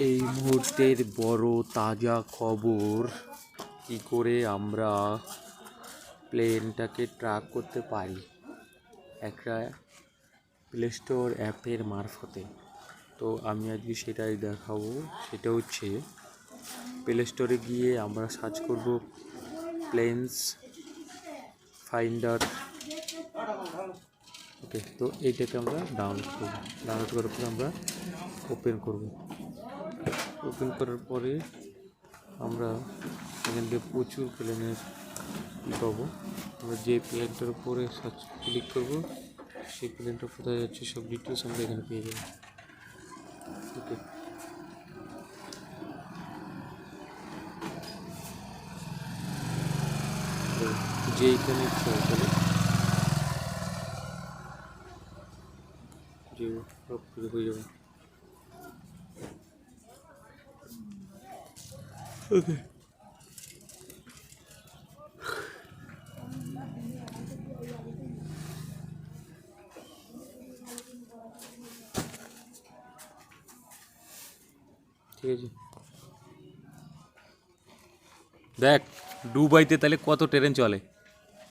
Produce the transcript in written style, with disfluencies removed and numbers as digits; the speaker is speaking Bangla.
এই মুহূর্তের বড় তাজা খবর, কি করে আমরা প্লেনটাকে ট্র্যাক করতে পারি একটা প্লে স্টোর অ্যাপের মারফতে। তো আমি আজকে সেটাই দেখাবো। সেটা হচ্ছে প্লে স্টোরে গিয়ে আমরা সার্চ করব প্লেনস ফাইন্ডার। ওকে, তো এইটাকে আমরা ডাউনলোড করব। ডাউনলোড করার পরে আমরা ওপেন করব। ওপেন করার পরে আমরা এখান থেকে প্রচুর প্লেনের পাবো। আমরা যে প্লেনটার উপরে সার্চ ক্লিক করব সেই প্লেনটা কোথায় যাচ্ছে সব ডিটেলস আমরা এখানে পেয়ে যাবো। ওকে, যে এখানে ইচ্ছা চলে যে সব কিছু হয়ে যাবে। ওকে, ঠিক আছে। দেখ দুবাইতে তাহলে কত ট্রেন চলে।